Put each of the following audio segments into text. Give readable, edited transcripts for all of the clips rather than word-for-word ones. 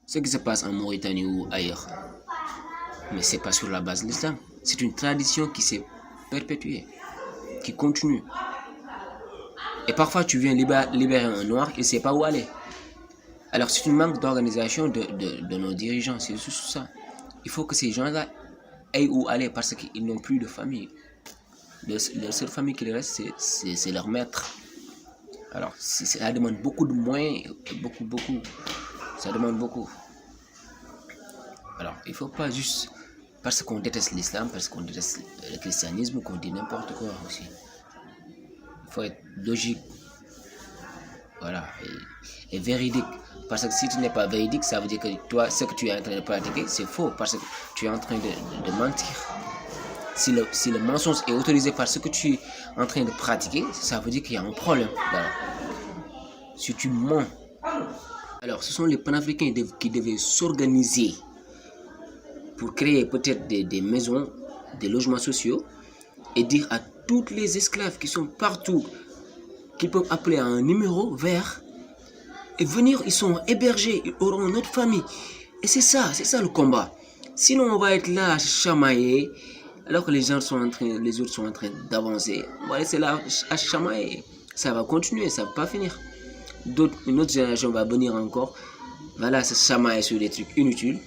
ce qui se passe en Mauritanie ou ailleurs. Mais c'est pas sur la base de l'islam. C'est une tradition qui s'est perpétuée, qui continue. Et parfois, tu viens libérer un noir, il ne sait pas où aller. Alors, c'est une manque d'organisation de nos dirigeants. C'est juste ça. Il faut que ces gens-là aient où aller parce qu'ils n'ont plus de famille. La seule famille qui reste, c'est leur maître. Alors, ça demande beaucoup de moyens, beaucoup. Ça demande beaucoup. Alors, il ne faut pas juste parce qu'on déteste l'islam, parce qu'on déteste le christianisme, qu'on dit n'importe quoi aussi. Il faut être logique, voilà, et véridique. Parce que si tu n'es pas véridique, ça veut dire que toi, ce que tu es en train de pratiquer, c'est faux, parce que tu es en train de mentir. Si le mensonge est autorisé par ce que tu es en train de pratiquer, ça veut dire qu'il y a un problème. Alors, si tu mens, alors ce sont les panafricains qui devaient s'organiser pour créer peut-être des maisons, des logements sociaux, et dire à toutes les esclaves qui sont partout, qu'ils peuvent appeler à un numéro vert, et venir, ils sont hébergés, ils auront notre famille. Et c'est ça le combat. Sinon, on va être là à chamailler, alors que les autres sont en train d'avancer. On va laisser là à chamailler. Ça va continuer, ça ne va pas finir. Une autre génération va venir encore, voilà, se chamailler sur des trucs inutiles,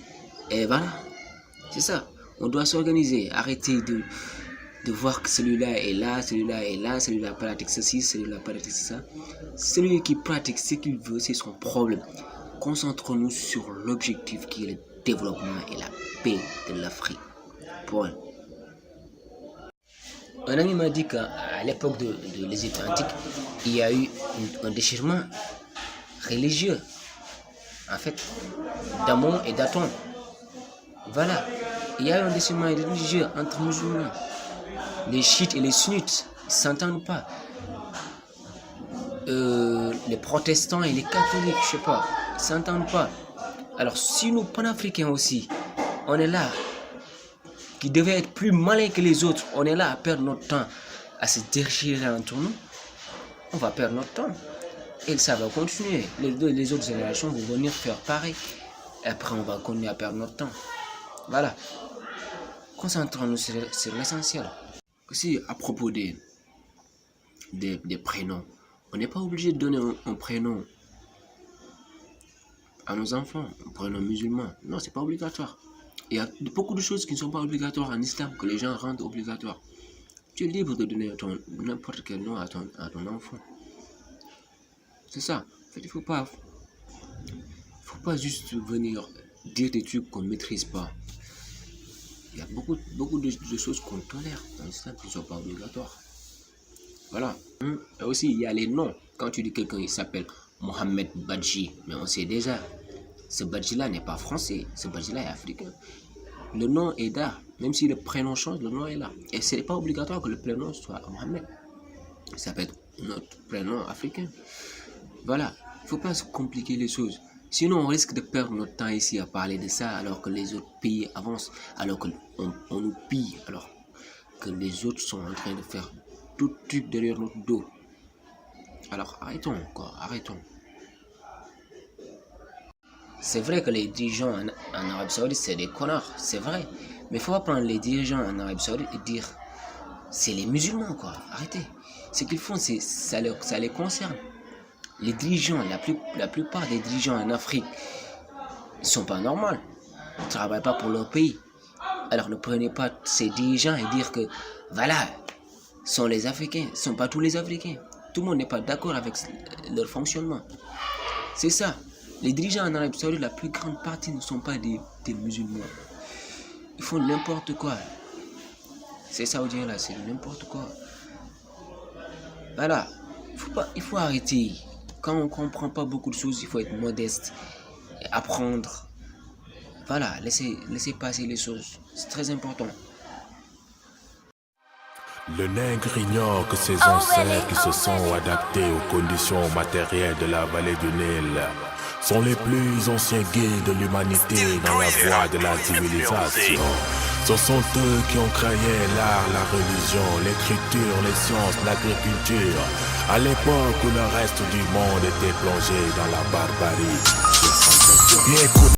et voilà. C'est ça. On doit s'organiser, arrêter de voir que celui-là est là, celui-là pratique ceci, celui-là pratique ça. Celui qui pratique ce qu'il veut, c'est son problème. Concentrons-nous sur l'objectif qui est le développement et la paix de l'Afrique. Point. Un ami m'a dit qu'à l'époque de l'Égypte antique, il y a eu un déchirement religieux. En fait, d'Amon et d'Aton. Voilà. Il y a eu un déchirement religieux entre musulmans. Les chiites et les sunnites ne s'entendent pas. Les protestants et les catholiques, je sais pas, ils ne s'entendent pas. Alors si nous, panafricains aussi, on est là, qui devait être plus malins que les autres, on est là à perdre notre temps, à se déchirer entre nous, on va perdre notre temps. Et ça va continuer. Les autres générations vont venir faire pareil. Et après, on va continuer à perdre notre temps. Voilà. Concentrons-nous sur l'essentiel. Aussi, à propos des prénoms, on n'est pas obligé de donner un prénom à nos enfants, un prénom musulman. Non, c'est pas obligatoire. Il y a beaucoup de choses qui ne sont pas obligatoires en islam, que les gens rendent obligatoires. Tu es libre de donner n'importe quel nom à ton enfant. C'est ça. En fait, il ne faut pas juste venir dire des trucs qu'on ne maîtrise pas. Il y a beaucoup de choses qu'on tolère dans l'islam qui ne sont pas obligatoires. Voilà. Et aussi, il y a les noms. Quand tu dis quelqu'un, il s'appelle Mohamed Badji, mais on sait déjà, ce Badji-là n'est pas français, ce Badji-là est africain. Le nom est là. Même si le prénom change, le nom est là. Et ce n'est pas obligatoire que le prénom soit Mohamed. Ça peut être notre prénom africain. Voilà. Il ne faut pas se compliquer les choses. Sinon, on risque de perdre notre temps ici à parler de ça alors que les autres pays avancent, alors qu'on nous pille, alors que les autres sont en train de faire tout truc derrière notre dos. Alors arrêtons, quoi, arrêtons. C'est vrai que les dirigeants en Arabie Saoudite, c'est des connards, c'est vrai. Mais il faut pas prendre les dirigeants en Arabie Saoudite et dire c'est les musulmans, quoi, arrêtez. Ce qu'ils font, ça les concerne. Les dirigeants, la plupart des dirigeants en Afrique, ils ne sont pas normaux. Ils ne travaillent pas pour leur pays. Alors ne prenez pas ces dirigeants et dire que, voilà, sont les Africains. Ce ne sont pas tous les Africains. Tout le monde n'est pas d'accord avec leur fonctionnement. C'est ça. Les dirigeants en Arabie Saoudite, la plus grande partie ne sont pas des musulmans. Ils font n'importe quoi. Ces Saoudiens-là, c'est n'importe quoi. Voilà. Il faut arrêter. Quand on ne comprend pas beaucoup de choses, il faut être modeste et apprendre. Voilà, laissez passer les choses. C'est très important. Le nègre ignore que ses ancêtres qui se sont adaptés aux conditions matérielles de la vallée du Nil sont les plus anciens guides de l'humanité dans la voie de la civilisation. Ce sont eux qui ont créé l'art, la religion, l'écriture, les sciences, l'agriculture, à l'époque où le reste du monde était plongé dans la barbarie.